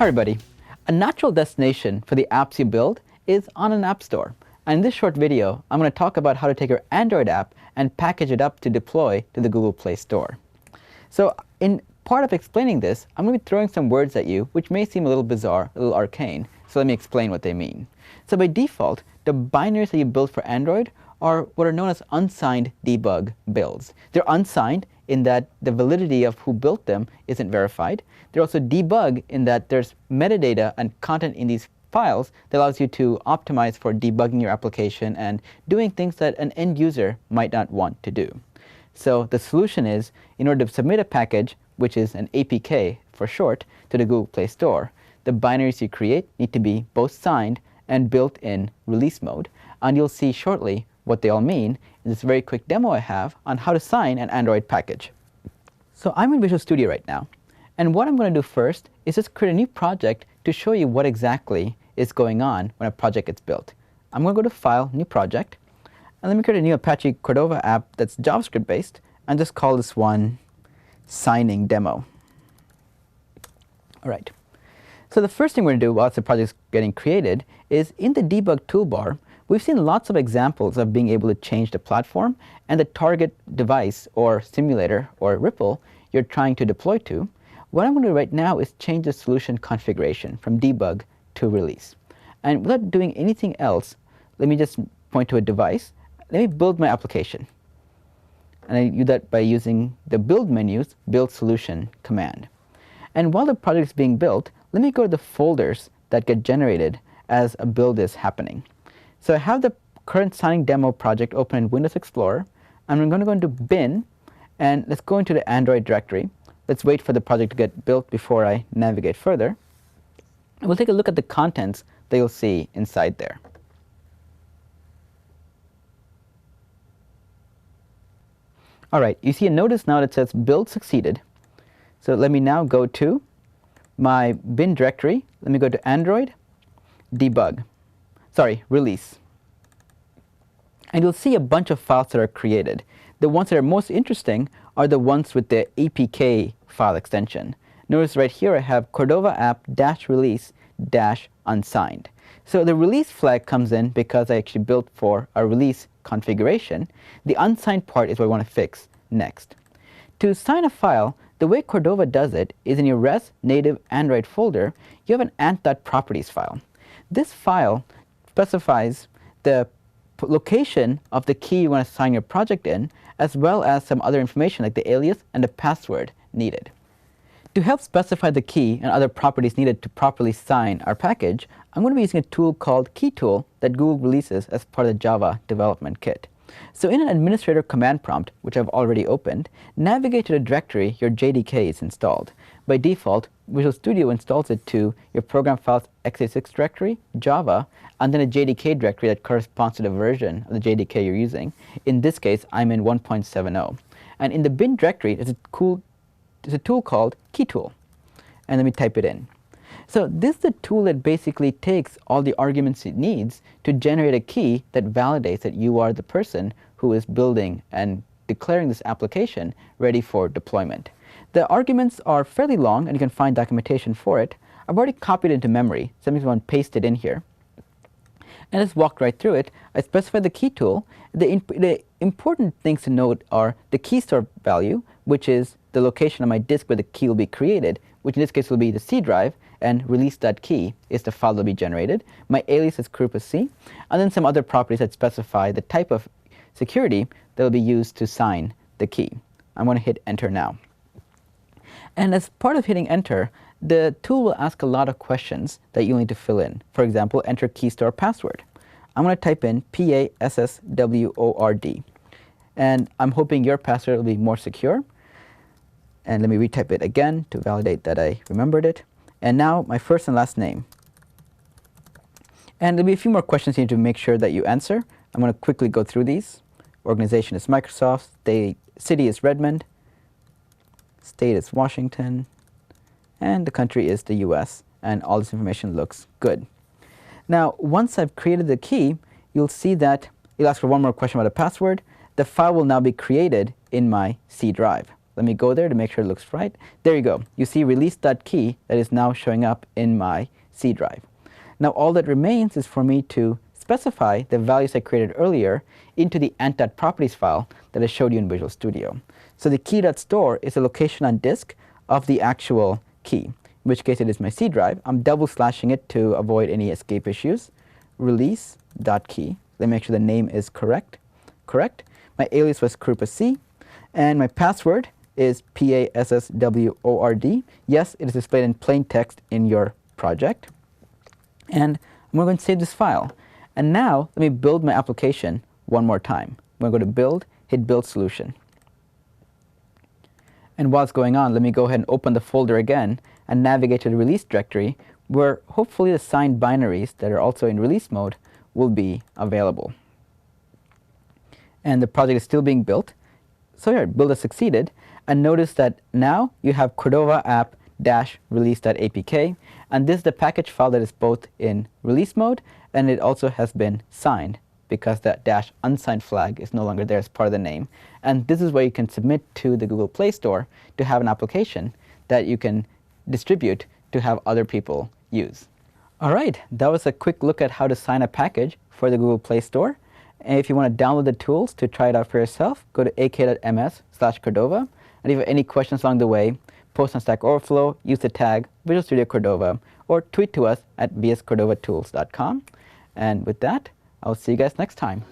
Hi everybody. A natural destination for the apps you build is on an app store. And in this short video, I'm going to talk about how to take your Android app and package it up to deploy to the Google Play Store. So in part of explaining this, I'm going to be throwing some words at you which may seem a little bizarre, a little arcane. So let me explain what they mean. So by default, the binaries that you build for Android are what are known as unsigned debug builds. They're unsigned in that the validity of who built them isn't verified. They're also debug in that there's metadata and content in these files that allows you to optimize for debugging your application and doing things that an end user might not want to do. So the solution is, in order to submit a package, which is an APK for short, to the Google Play Store, the binaries you create need to be both signed and built in release mode. And you'll see shortly what they all mean in this very quick demo I have on how to sign an Android package. So I'm in Visual Studio right now. And what I'm going to do first is just create a new project to show you what exactly is going on when a project gets built. I'm going to go to File, New Project, and let me create a new Apache Cordova app that's JavaScript based, and just call this one Signing Demo. All right. So the first thing we're going to do while the project's getting created is in the debug toolbar, we've seen lots of examples of being able to change the platform and the target device or simulator or RPL you're trying to deploy to. What I'm going to do right now is change the solution configuration from debug to release. And without doing anything else, let me just point to a device. Let me build my application. And I do that by using the build menu's build solution command. And while the project is being built, let me go to the folders that get generated as a build is happening. So I have the current signing demo project open in Windows Explorer, and I'm going to go into bin, and let's go into the Android directory. Let's wait for the project to get built before I navigate further. And we'll take a look at the contents that you'll see inside there. All right, you see a notice now that says build succeeded. So let me now go to my bin directory. Let me go to Android, release. And you'll see a bunch of files that are created. The ones that are most interesting are the ones with the APK file extension. Notice right here I have Cordova app -release -unsigned. So the release flag comes in because I actually built for a release configuration. The unsigned part is what I want to fix next. To sign a file, the way Cordova does it is in your res native Android folder, you have an ant.properties file. This file specifies the location of the key you want to sign your project in, as well as some other information like the alias and the password needed. To help specify the key and other properties needed to properly sign our package, I'm going to be using a tool called KeyTool that Google releases as part of the Java development kit. So in an administrator command prompt, which I've already opened, navigate to the directory your JDK is installed. By default, Visual Studio installs it to your program files x86 directory, Java, and then a JDK directory that corresponds to the version of the JDK you're using. In this case, I'm in 1.70. And in the bin directory, there's a tool called KeyTool. And let me type it in. So this is the tool that basically takes all the arguments it needs to generate a key that validates that you are the person who is building and declaring this application ready for deployment. The arguments are fairly long, and you can find documentation for it. I've already copied it into memory, so I'm just going to paste it in here. And let's walk right through it. I specify the key tool. The important things to note are the key store value, which is the location on my disk where the key will be created, which in this case will be the C drive, and release.key is the file that will be generated. My alias is CRUPAC, and then some other properties that specify the type of security that will be used to sign the key. I'm going to hit enter now. And as part of hitting enter, the tool will ask a lot of questions that you'll need to fill in. For example, enter key store password. I'm going to type in PASSWORD. And I'm hoping your password will be more secure. And let me retype it again to validate that I remembered it. And now my first and last name. And there'll be a few more questions you need to make sure that you answer. I'm going to quickly go through these. Organization is Microsoft. City is Redmond. State is Washington. And the country is the US. And all this information looks good. Now, once I've created the key, you'll see that it'll ask for one more question about a password. The file will now be created in my C drive. Let me go there to make sure it looks right. There you go. You see release.key that is now showing up in my C drive. Now all that remains is for me to specify the values I created earlier into the ant.properties file that I showed you in Visual Studio. So the key.store is the location on disk of the actual key, in which case it is my C drive. I'm double slashing it to avoid any escape issues. Release.key. Let me make sure the name is correct. My alias was Krupa C, and my password is PASSWORD. Yes, it is displayed in plain text in your project. And I'm going to save this file. And now let me build my application one more time. I'm going to go to Build, hit Build Solution. And while it's going on, let me go ahead and open the folder again and navigate to the release directory, where hopefully the signed binaries that are also in release mode will be available. And the project is still being built. So here, build has succeeded. And notice that now you have Cordova app-release.apk. And this is the package file that is both in release mode, and it also has been signed, because that -unsigned flag is no longer there as part of the name. And this is where you can submit to the Google Play Store to have an application that you can distribute to have other people use. All right, that was a quick look at how to sign a package for the Google Play Store. And if you want to download the tools to try it out for yourself, go to ak.ms/Cordova. And if you have any questions along the way, post on Stack Overflow, use the tag Visual Studio Cordova, or tweet to us at vscordovatools.com. And with that, I'll see you guys next time.